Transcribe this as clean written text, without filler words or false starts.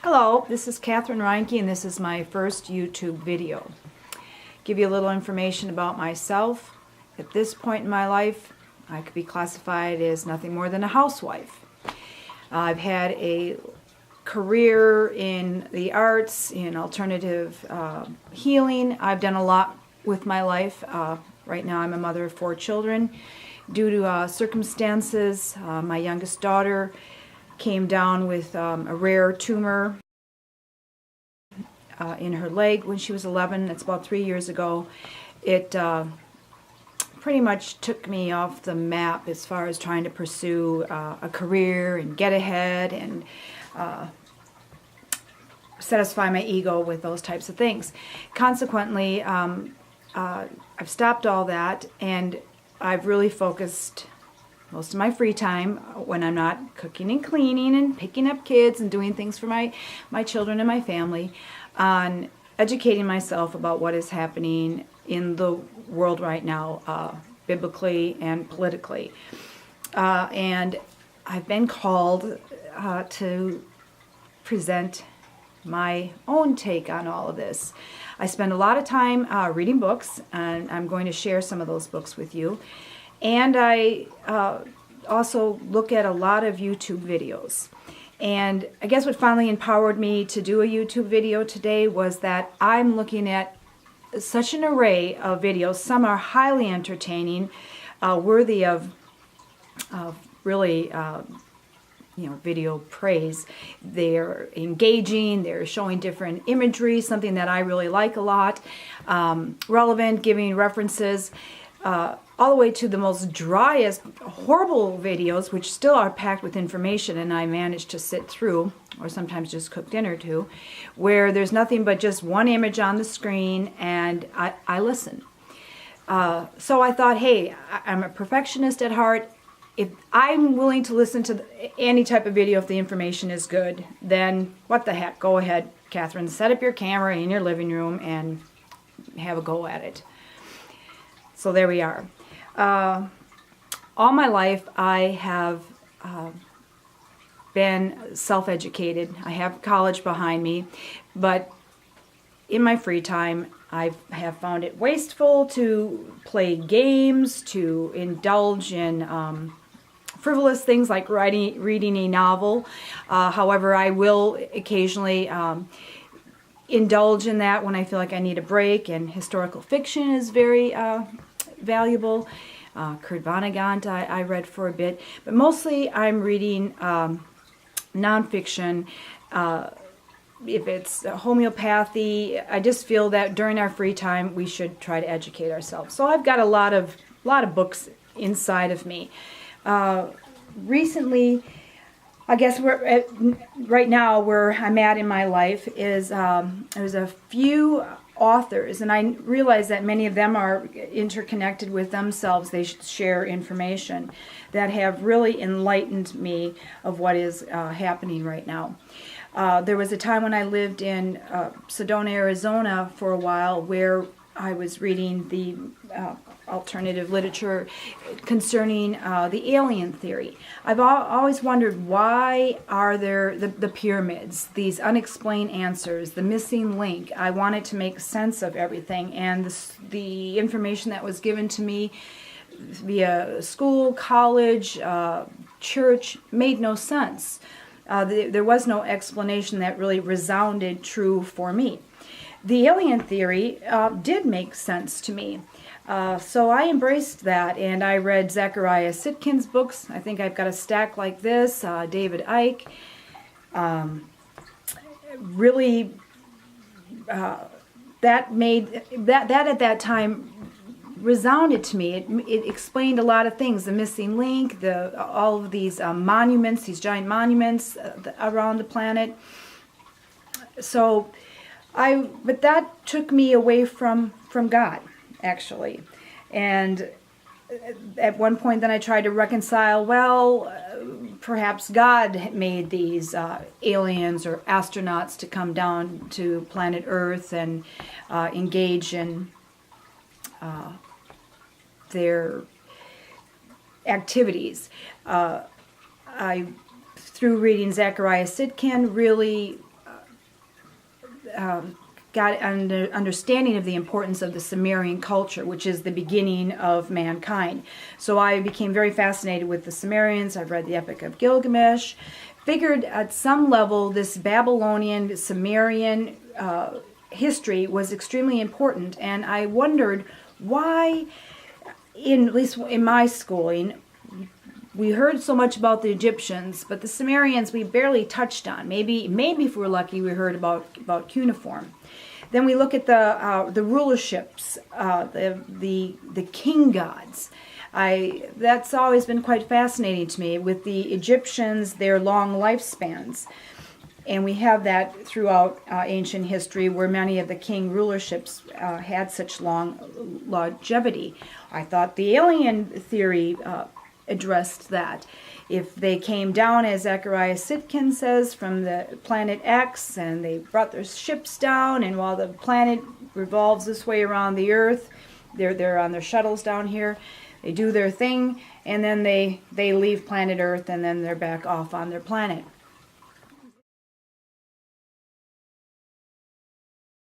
Hello, this is Reinke, and this is my first YouTube video. Give you a little information about myself. At this point in my life, I could be classified as nothing more than a housewife. I've had a career in the arts, in alternative healing. I've done a lot with my life. Right now I'm a mother of 4 children. Due to circumstances, my youngest daughter came down with a rare tumor in her leg when she was 11. That's about 3 years ago. It pretty much took me off the map as far as trying to pursue a career and get ahead and satisfy my ego with those types of things. Consequently, I've stopped all that, and I've really focused most of my free time when I'm not cooking and cleaning and picking up kids and doing things for my children and my family on educating myself about what is happening in the world right now, biblically and politically. And I've been called to present my own take on all of this. I spend a lot of time reading books, and I'm going to share some of those books with you. And I also look at a lot of YouTube videos. And I guess what finally empowered me to do a YouTube video today was that I'm looking at such an array of videos. Some are highly entertaining, worthy of really video praise. They're engaging, they're showing different imagery, something that I really like a lot, relevant, giving references, all the way to the most driest, horrible videos, which still are packed with information, and I manage to sit through, or sometimes just cook dinner too, where there's nothing but just one image on the screen, and I listen. So I thought, hey, I'm a perfectionist at heart. If I'm willing to listen to any type of video if the information is good, then what the heck, go ahead, Catherine, set up your camera in your living room and have a go at it. So there we are. All my life I have been self-educated. I have college behind me, but in my free time I have found it wasteful to play games, to indulge in frivolous things like reading a novel. However, I will occasionally indulge in that when I feel like I need a break, and historical fiction is very valuable. Kurt Vonnegut I read for a bit, but mostly I'm reading nonfiction. If it's homeopathy, I just feel that during our free time we should try to educate ourselves. So I've got a lot of books inside of me. Recently, I guess right now where I'm at in my life is there's a few authors, and I realize that many of them are interconnected with themselves. They share information that have really enlightened me of what is happening right now. There was a time when I lived in Sedona, Arizona for a while, where I was reading the alternative literature concerning the alien theory. I've always wondered, why are there the pyramids, these unexplained answers, the missing link? I wanted to make sense of everything, and the information that was given to me via school, college, church made no sense. There was no explanation that really resounded true for me. The alien theory did make sense to me. So I embraced that, and I read Zecharia Sitchin's books. I think I've got a stack like this. David Icke. Really, that at that time resounded to me. It explained a lot of things. The missing link, all of these monuments, these giant monuments around the planet. So but that took me away from God, actually. And at one point then I tried to reconcile, well, perhaps God made these aliens or astronauts to come down to planet Earth and engage in their activities. I, through reading Zecharia Sitchin, really got an understanding of the importance of the Sumerian culture, which is the beginning of mankind. So I became very fascinated with the Sumerians. I've read the Epic of Gilgamesh. Figured at some level this Babylonian, Sumerian history was extremely important, and I wondered why, at least in my schooling, we heard so much about the Egyptians, but the Sumerians we barely touched on. Maybe if we were lucky, we heard about cuneiform. Then we look at the rulerships, the king gods. That's always been quite fascinating to me with the Egyptians, their long lifespans. And we have that throughout ancient history where many of the king rulerships had such long longevity. I thought the alien theory addressed that. If they came down, as Zechariah Sitchin says, from the planet X, and they brought their ships down, and while the planet revolves this way around the Earth, they're on their shuttles down here, they do their thing, and then they leave planet Earth, and then they're back off on their planet.